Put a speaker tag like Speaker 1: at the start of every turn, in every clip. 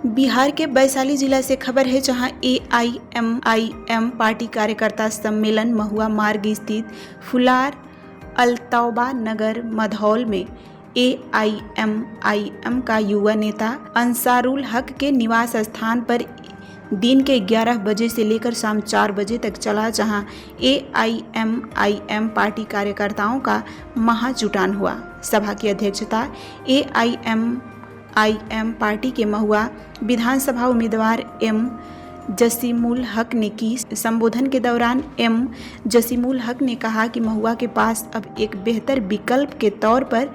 Speaker 1: बिहार के वैशाली जिला से खबर है, जहां AIMIM पार्टी कार्यकर्ता सम्मेलन महुआ मार्ग स्थित फुलार अलतौबा नगर मधौल में AIMIM का युवा नेता अंसारुल हक के निवास स्थान पर दिन के 11 बजे से लेकर शाम 4 बजे तक चला, जहां AIMIM पार्टी कार्यकर्ताओं का महाजुटान हुआ। सभा की अध्यक्षता AIMIM पार्टी के महुआ विधानसभा उम्मीदवार M जसीमुल हक ने की। संबोधन के दौरान M जसीमुल हक ने कहा कि महुआ के पास अब एक बेहतर विकल्प के तौर पर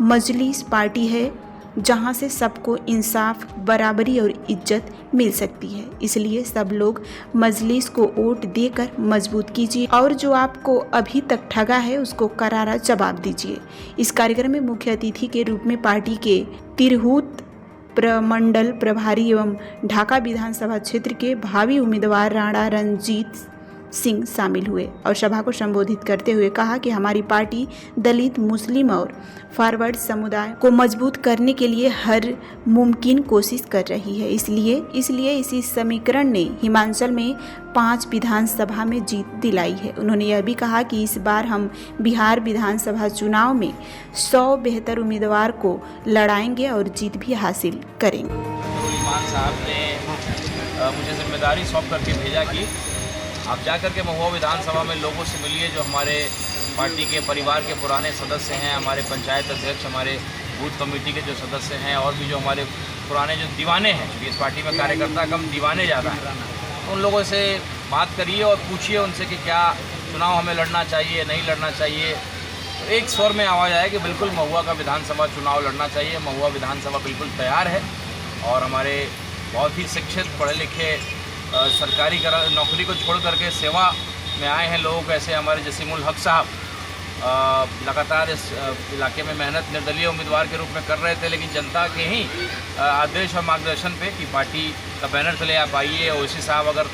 Speaker 1: मजलिस पार्टी है, जहां से सबको इंसाफ, बराबरी और इज्जत मिल सकती है। इसलिए सब लोग मजलिस को वोट देकर मजबूत कीजिए और जो आपको अभी तक ठगा है उसको करारा जवाब दीजिए। इस कार्यक्रम में मुख्य अतिथि के रूप में पार्टी के तिरहुत प्रमंडल प्रभारी एवं ढाका विधानसभा क्षेत्र के भावी उम्मीदवार राणा रंजीत सिंह शामिल हुए और सभा को संबोधित करते हुए कहा कि हमारी पार्टी दलित, मुस्लिम और फॉरवर्ड समुदाय को मजबूत करने के लिए हर मुमकिन कोशिश कर रही है। इसलिए इसी समीकरण ने हिमाचल में 5 विधानसभा में जीत दिलाई है। उन्होंने यह भी कहा कि इस बार हम बिहार विधानसभा चुनाव में 100 बेहतर उम्मीदवार को लड़ाएंगे और जीत भी हासिल करेंगे।
Speaker 2: ईमान साहब ने मुझे जिम्मेदारी सौंप करके भेजा कि आप जाकर के महुआ विधानसभा में लोगों से मिलिए, जो हमारे पार्टी के परिवार के पुराने सदस्य हैं, हमारे पंचायत अध्यक्ष, हमारे बूथ कमेटी के जो सदस्य हैं और भी जो हमारे पुराने जो दीवाने हैं, क्योंकि इस पार्टी में कार्यकर्ता कम दीवाने ज़्यादा हैं, तो उन लोगों से बात करिए और पूछिए उनसे कि क्या चुनाव हमें लड़ना चाहिए, नहीं लड़ना चाहिए। तो एक स्वर में आवाज़ आया कि बिल्कुल महुआ का विधानसभा चुनाव लड़ना चाहिए। महुआ विधानसभा बिल्कुल तैयार है और हमारे बहुत ही शिक्षित, पढ़े लिखे, सरकारी नौकरी को छोड़ करके सेवा में आए हैं लोग, ऐसे हमारे जसीमुल हक साहब लगातार इस इलाके में मेहनत निर्दलीय उम्मीदवार के रूप में कर रहे थे, लेकिन जनता के ही आदेश और मार्गदर्शन पे कि पार्टी का बैनर चले आप आइए। ओवैसी साहब अगर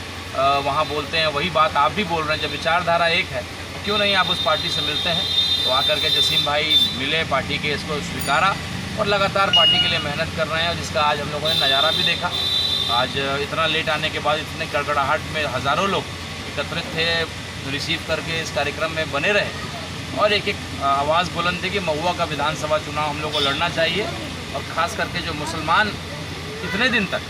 Speaker 2: वहाँ बोलते हैं वही बात आप भी बोल रहे हैं, जब विचारधारा एक है तो क्यों नहीं आप उस पार्टी से मिलते हैं। तो आकर के जसीम भाई मिले, पार्टी के इसको स्वीकारा और लगातार पार्टी के लिए मेहनत कर रहे हैं, जिसका आज हम लोगों ने नज़ारा भी देखा। आज इतना लेट आने के बाद इतने गड़गड़ाहट में हज़ारों लोग एकत्रित थे, रिसीव करके इस कार्यक्रम में बने रहे और एक आवाज़ बुलंद थी कि महुआ का विधानसभा चुनाव हम लोग को लड़ना चाहिए। और ख़ास करके जो मुसलमान इतने दिन तक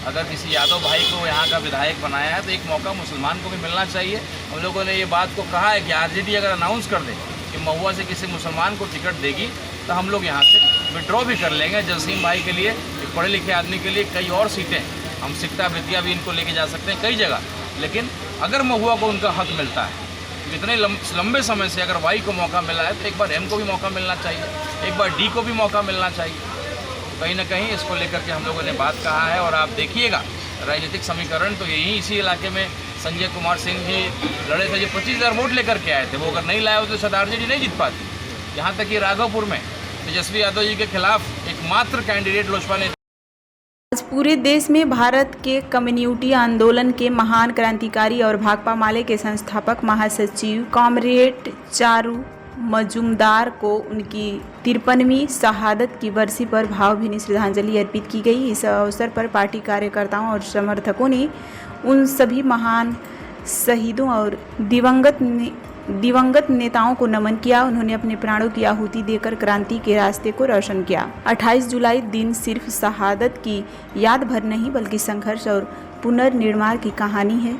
Speaker 2: अगर किसी यादव भाई को यहाँ का विधायक बनाया है तो एक मौका मुसलमान को भी मिलना चाहिए। हम लोगों ने ये बात को कहा है कि RJD अगर अनाउंस कर दे कि महुआ से किसी मुसलमान को टिकट देगी तो हम लोग यहाँ से विड्रॉ भी कर लेंगे। जसीम भाई के लिए, एक पढ़े लिखे आदमी के लिए कई और सीटें, हम शिक्षा वृत्तियाँ भी इनको लेके जा सकते हैं कई जगह, लेकिन अगर महुआ को उनका हक मिलता है, इतने लंबे समय से अगर वाई को मौका मिला है तो एक बार M को भी मौका मिलना चाहिए, एक बार D को भी मौका मिलना चाहिए। कहीं ना कहीं इसको लेकर के हम लोगों ने बात कहा है और आप देखिएगा राजनीतिक समीकरण तो यही इसी इलाके में संजय कुमार सिंह जी लड़े थे, जो 25,000 वोट लेकर के आए थे। वो अगर नहीं लाए होते तो शायद RJD नहीं जीत पाती। यहाँ तक कि राघवपुर में तेजस्वी यादव जी के खिलाफ एकमात्र कैंडिडेट लोजपा ने।
Speaker 1: आज पूरे देश में भारत के कम्युनिटी आंदोलन के महान क्रांतिकारी और भाकपा माले के संस्थापक महासचिव कॉमरेड चारू मजूमदार को उनकी 53वीं शहादत की बरसी पर भावभीनी श्रद्धांजलि अर्पित की गई। इस अवसर पर पार्टी कार्यकर्ताओं और समर्थकों ने उन सभी महान शहीदों और दिवंगत नेताओं को नमन किया। उन्होंने अपने प्राणों की आहुति देकर क्रांति के रास्ते को रोशन किया। 28 जुलाई दिन सिर्फ शहादत की याद भर नहीं बल्कि संघर्ष और पुनर्निर्माण की कहानी है।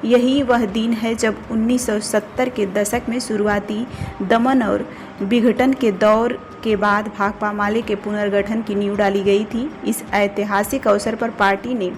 Speaker 1: यही वह दिन है जब 1970 के दशक में शुरुआती दमन और विघटन के दौर के बाद भाकपा माले के पुनर्गठन की नींव डाली गई थी। इस ऐतिहासिक अवसर पर पार्टी ने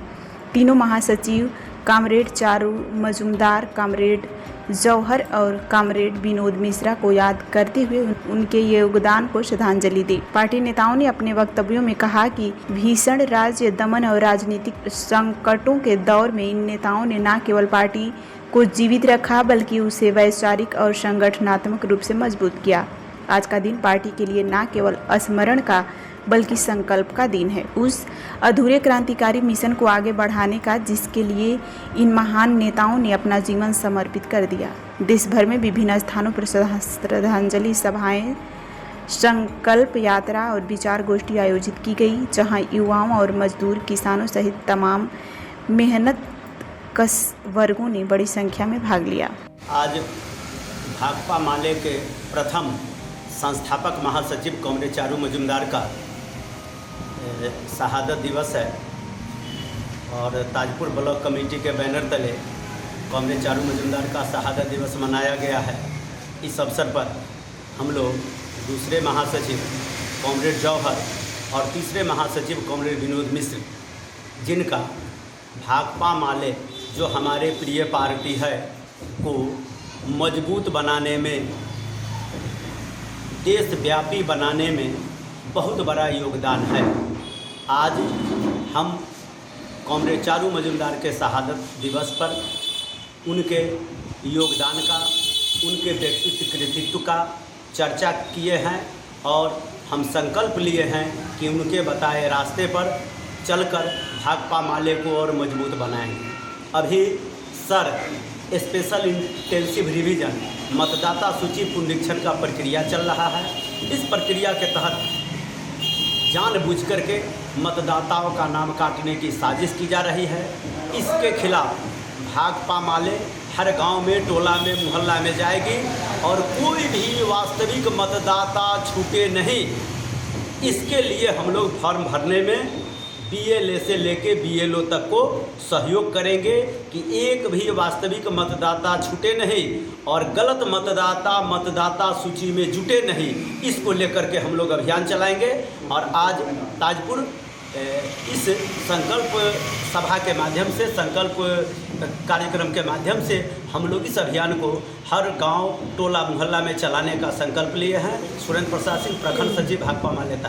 Speaker 1: तीनों महासचिव कॉमरेड चारू मजूमदार, कॉमरेड जौहर और कॉमरेड विनोद मिश्रा को याद करते हुए उनके योगदान को श्रद्धांजलि दी। पार्टी नेताओं ने अपने वक्तव्यों में कहा कि भीषण राज्य दमन और राजनीतिक संकटों के दौर में इन नेताओं ने न केवल पार्टी को जीवित रखा बल्कि उसे वैचारिक और संगठनात्मक रूप से मजबूत किया। आज का दिन पार्टी के लिए न केवल स्मरण का बल्कि संकल्प का दिन है, उस अधूरे क्रांतिकारी मिशन को आगे बढ़ाने का जिसके लिए इन महान नेताओं ने अपना जीवन समर्पित कर दिया। देश भर में विभिन्न स्थानों पर श्रद्धांजलि सभाएं संकल्प यात्रा और विचार गोष्ठी आयोजित की गई, जहां युवाओं और मजदूर, किसानों सहित तमाम मेहनत कश वर्गों ने बड़ी संख्या में भाग लिया।
Speaker 3: आज भाकपा माले के प्रथम संस्थापक महासचिव कॉमरेड चारू मजूमदार का शहादत दिवस है और ताजपुर ब्लॉक कमेटी के बैनर तले कॉमरेड चारू मजूमदार का शहादत दिवस मनाया गया है। इस अवसर पर हम लोग दूसरे महासचिव कॉमरेड जौहर और तीसरे महासचिव कॉमरेड विनोद मिश्र, जिनका भाकपा माले जो हमारे प्रिय पार्टी है को मजबूत बनाने में, देशव्यापी बनाने में बहुत बड़ा योगदान है। आज हम कॉमरेड चारू मजूमदार के शहादत दिवस पर उनके योगदान का, उनके व्यक्तित्व कृतित्व का चर्चा किए हैं और हम संकल्प लिए हैं कि उनके बताए रास्ते पर चलकर भाकपा माले को और मजबूत बनाएंगे। अभी सर स्पेशल इंटेंसिव रिवीजन मतदाता सूची पुनरीक्षण का प्रक्रिया चल रहा है। इस प्रक्रिया के तहत जानबूझ करके मतदाताओं का नाम काटने की साजिश की जा रही है। इसके खिलाफ भाकपा माले हर गांव में, टोला में, मोहल्ला में जाएगी और कोई भी वास्तविक मतदाता छूटे नहीं। इसके लिए हम लोग फॉर्म भरने में BLA से लेके BLO तक को सहयोग करेंगे कि एक भी वास्तविक मतदाता छूटे नहीं और गलत मतदाता सूची में जुटे नहीं। इसको लेकर के हम लोग अभियान चलाएंगे और आज ताजपुर इस संकल्प सभा के माध्यम से, संकल्प कार्यक्रम के माध्यम से हम लोग इस अभियान को हर गांव, टोला, मोहल्ला में चलाने का संकल्प लिए हैं। सुरेंद्र प्रसाद सिंह, प्रखंड सचिव भाकपा माले ताजपुर।